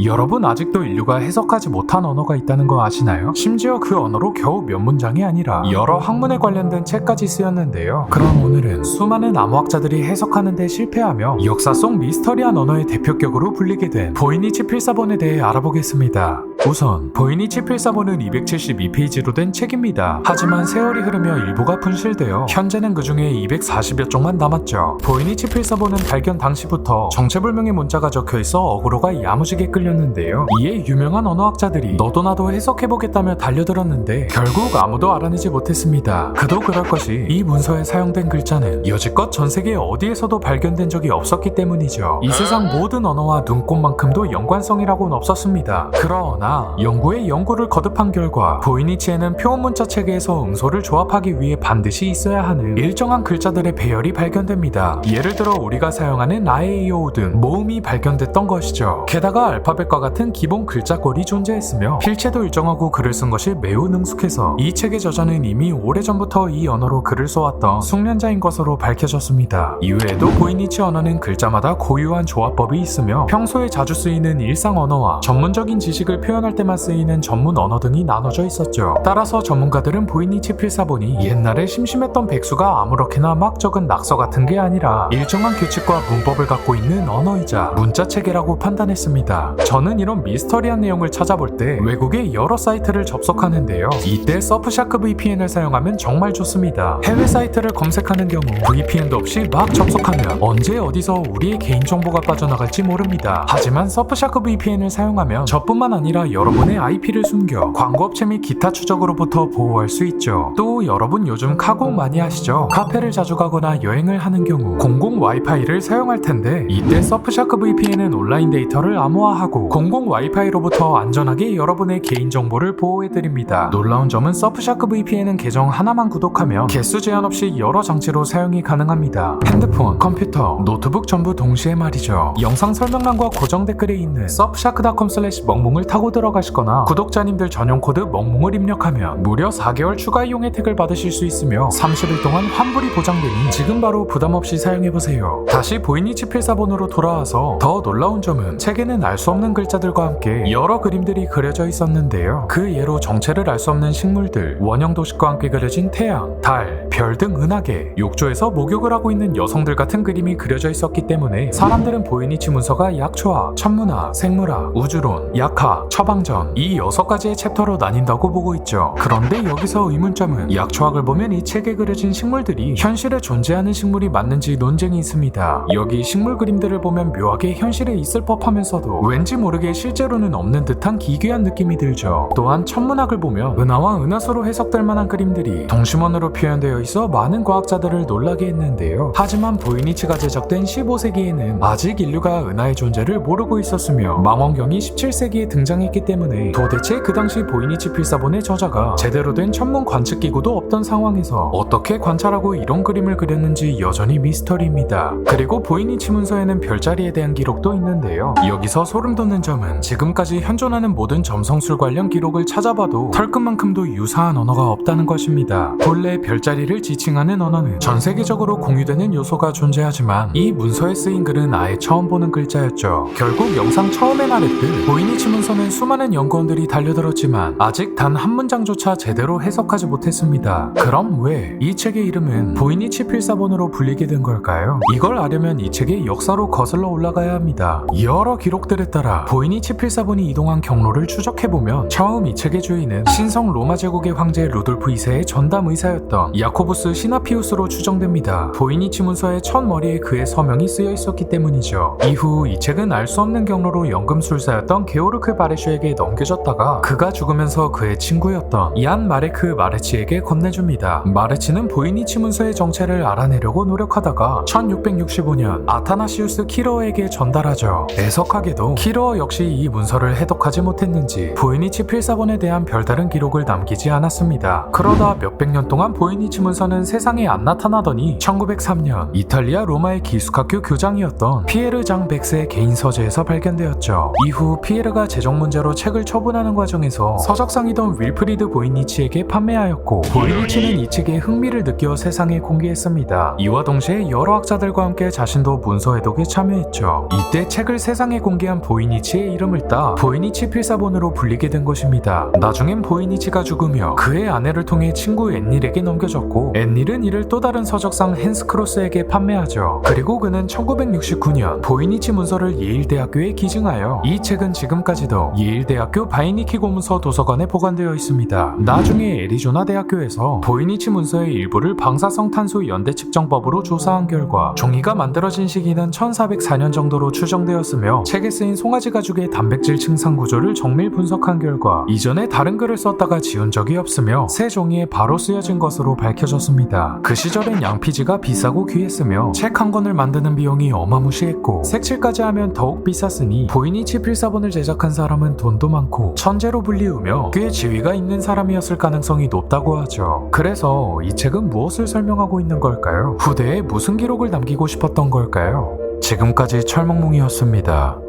여러분 아직도 인류가 해석하지 못한 언어가 있다는 거 아시나요? 심지어 그 언어로 겨우 몇 문장이 아니라 여러 학문에 관련된 책까지 쓰였는데요. 그럼 오늘은 수많은 암호학자들이 해석하는 데 실패하며 역사 속 미스터리한 언어의 대표격으로 불리게 된 보이니치 필사본에 대해 알아보겠습니다. 우선 보이니치 필사본은 272페이지로 된 책입니다. 하지만 세월이 흐르며 일부가 분실되어 현재는 그 중에 240여 쪽만 남았죠. 보이니치 필사본은 발견 당시부터 정체불명의 문자가 적혀있어 어그로가 야무지게 끌렸는데요. 이에 유명한 언어학자들이 너도 나도 해석해보겠다며 달려들었는데 결국 아무도 알아내지 못했습니다. 그도 그럴 것이 이 문서에 사용된 글자는 여지껏 전세계 어디에서도 발견된 적이 없었기 때문이죠. 이 세상 모든 언어와 눈꽃만큼도 연관성이라고는 없었습니다. 그러나 연구에 연구를 거듭한 결과 보이니치에는 표현문자 체계에서 음소를 조합하기 위해 반드시 있어야 하는 일정한 글자들의 배열이 발견됩니다. 예를 들어 우리가 사용하는 아에이오 등 모음이 발견됐던 것이죠. 게다가 알파벳과 같은 기본 글자꼴이 존재했으며 필체도 일정하고 글을 쓴 것이 매우 능숙해서 이 책의 저자는 이미 오래전부터 이 언어로 글을 써왔던 숙련자인 것으로 밝혀졌습니다. 이외에도 보이니치 언어는 글자마다 고유한 조합법이 있으며 평소에 자주 쓰이는 일상 언어와 전문적인 지식을 표현할 때만 쓰이는 전문 언어 등이 나눠져 있었죠. 따라서 전문가들은 보이니치 필사본이 옛날에 심심했던 백수가 아무렇게나 막 적은 낙서 같은 게 아니라 일정한 규칙과 문법을 갖고 있는 언어이자 문자체계라고 판단했습니다. 저는 이런 미스터리한 내용을 찾아볼 때 외국의 여러 사이트를 접속하는데요. 이때 서프샤크 VPN을 사용하면 정말 좋습니다. 해외 사이트를 검색하는 경우 VPN도 없이 막 접속하면 언제 어디서 우리의 개인정보가 빠져나갈지 모릅니다. 하지만 서프샤크 VPN을 사용하면 저뿐만 아니라 여러분의 IP를 숨겨 광고업체 및 기타 추적으로부터 보호할 수 있죠. 또 여러분 요즘 카고 많이 하시죠? 카페를 자주 가거나 여행을 하는 경우 공공 와이파이를 사용할 텐데 이때 서프샤크 VPN은 온라인 데이터를 암호화하고 공공 와이파이로부터 안전하게 여러분의 개인정보를 보호해드립니다. 놀라운 점은 서프샤크 VPN은 계정 하나만 구독하면 개수 제한 없이 여러 장치로 사용이 가능합니다. 핸드폰, 컴퓨터, 노트북 전부 동시에 말이죠. 영상 설명란과 고정 댓글에 있는 surfshark.com/멍멍을 타고 들어가시거나 구독자님들 전용 코드 멍멍을 입력하면 무려 4개월 추가 이용 혜택을 받으실 수 있으며 30일 동안 환불이 보장되니 지금 바로 부담없이 사용해보세요. 다시 보이니치 필사본으로 돌아와서 더 놀라운 점은 책에는 알 수 없는 글자들과 함께 여러 그림들이 그려져 있었는데요. 그 예로 정체를 알 수 없는 식물들, 원형 도식과 함께 그려진 태양, 달, 별 등 은하계, 욕조에서 목욕을 하고 있는 여성들 같은 그림이 그려져 있었기 때문에 사람들은 보이니치 문서가 약초화, 천문화, 생물화, 우주론, 약화, 처방전 이 6가지의 챕터로 나뉜다고 보고 있죠. 그런데 여기서 의문점은 약초학을 보면 이 책에 그려진 식물들이 현실에 존재하는 식물이 맞는지 논쟁이 있습니다. 여기 식물 그림들을 보면 묘하게 현실에 있을 법하면서도 왠지 모르게 실제로는 없는 듯한 기괴한 느낌이 들죠. 또한 천문학을 보면 은하와 은하수로 해석될 만한 그림들이 동심원으로 표현되어 있어 많은 과학자들을 놀라게 했는데요. 하지만 보이니치가 제작된 15세기에는 아직 인류가 은하의 존재를 모르고 있었으며 망원경이 17세기에 등장했기 때문에 도대체 그 당시 보이니치 필사본의 저자가 제대로 된 천문 관측기구도 없던 상황에서 어떻게 관찰하고 이런 그림을 그렸는지 여전히 미스터리입니다. 그리고 보이니치 문서에는 별자리에 대한 기록도 있는데요. 여기서 소름 돋는 점은 지금까지 현존하는 모든 점성술 관련 기록을 찾아봐도 털끝만큼도 유사한 언어가 없다는 것입니다. 본래 별자리를 지칭하는 언어는 전 세계적으로 공유되는 요소가 존재하지만 이 문서에 쓰인 글은 아예 처음 보는 글자였죠. 결국 영상 처음에 말했듯 보이니치 문서는 수많은 연구원들이 달려들었지만 아직 단 한 문장조차 제대로 해석하지 못했습니다. 그럼 왜 이 책의 이름은 보이니치 필사본으로 불리게 된 걸까요? 이걸 알려면 이 책의 역사로 거슬러 올라가야 합니다. 여러 기록들에 따라 보이니치 필사본이 이동한 경로를 추적해보면 처음 이 책의 주인은 신성 로마 제국의 황제 루돌프 2세의 전담 의사였던 야코부스 시나피우스로 추정됩니다. 보이니치 문서의 첫 머리에 그의 서명이 쓰여 있었기 때문이죠. 이후 이 책은 알 수 없는 경로로 연금술사였던 게오르크 바레슈에게 넘겨졌다가 그가 죽으면서 그의 친구였던 얀 마레크 마레치에게 건네줍니다. 마레치는 보이니치 문서의 정체를 알아내려고 노력하다가 1665년 아타나시우스 키러에게 전달하죠. 애석하게도 키러 역시 이 문서를 해독하지 못했는지 보이니치 필사본에 대한 별다른 기록을 남기지 않았습니다. 그러다 몇백 년 동안 보이니치 문서는 세상에 안 나타나더니 1903년 이탈리아 로마의 기숙학교 교장이었던 피에르 장 백스의 개인 서재에서 발견되었죠. 이후 피에르가 재정 문제로 책을 처분하는 과정에서 서적상이던 윌프리드 보이니치에게 판매하였고 보이니치는 이 책에 흥미를 느껴 세상에 공개했습니다. 이와 동시에 여러 학자들과 함께 자신도 문서 해독에 참여했죠. 이때 책을 세상에 공개한 보이니치 보이니치의 이름을 따 보이니치 필사본으로 불리게 된 것입니다. 나중엔 보이니치가 죽으며 그의 아내를 통해 친구 앤닐에게 넘겨졌고 앤닐은 이를 또 다른 서적상 헨스 크로스에게 판매하죠. 그리고 그는 1969년 보이니치 문서를 예일대학교에 기증하여 이 책은 지금까지도 예일대학교 바이니키 고문서 도서관에 보관되어 있습니다. 나중에 애리조나 대학교에서 보이니치 문서의 일부를 방사성 탄소 연대 측정법으로 조사한 결과 종이가 만들어진 시기는 1404년 정도로 추정되었으며 책에 쓰인 송아지 가죽의 단백질 층상 구조를 정밀 분석한 결과 이전에 다른 글을 썼다가 지운 적이 없으며 새 종이에 바로 쓰여진 것으로 밝혀졌습니다. 그 시절엔 양피지가 비싸고 귀했으며 책 한 권을 만드는 비용이 어마무시했고 색칠까지 하면 더욱 비쌌으니 보이니치 필사본을 제작한 사람은 돈도 많고 천재로 불리우며 꽤 지위가 있는 사람이었을 가능성이 높다고 하죠. 그래서 이 책은 무엇을 설명하고 있는 걸까요? 후대에 무슨 기록을 남기고 싶었던 걸까요? 지금까지 철몽몽이었습니다.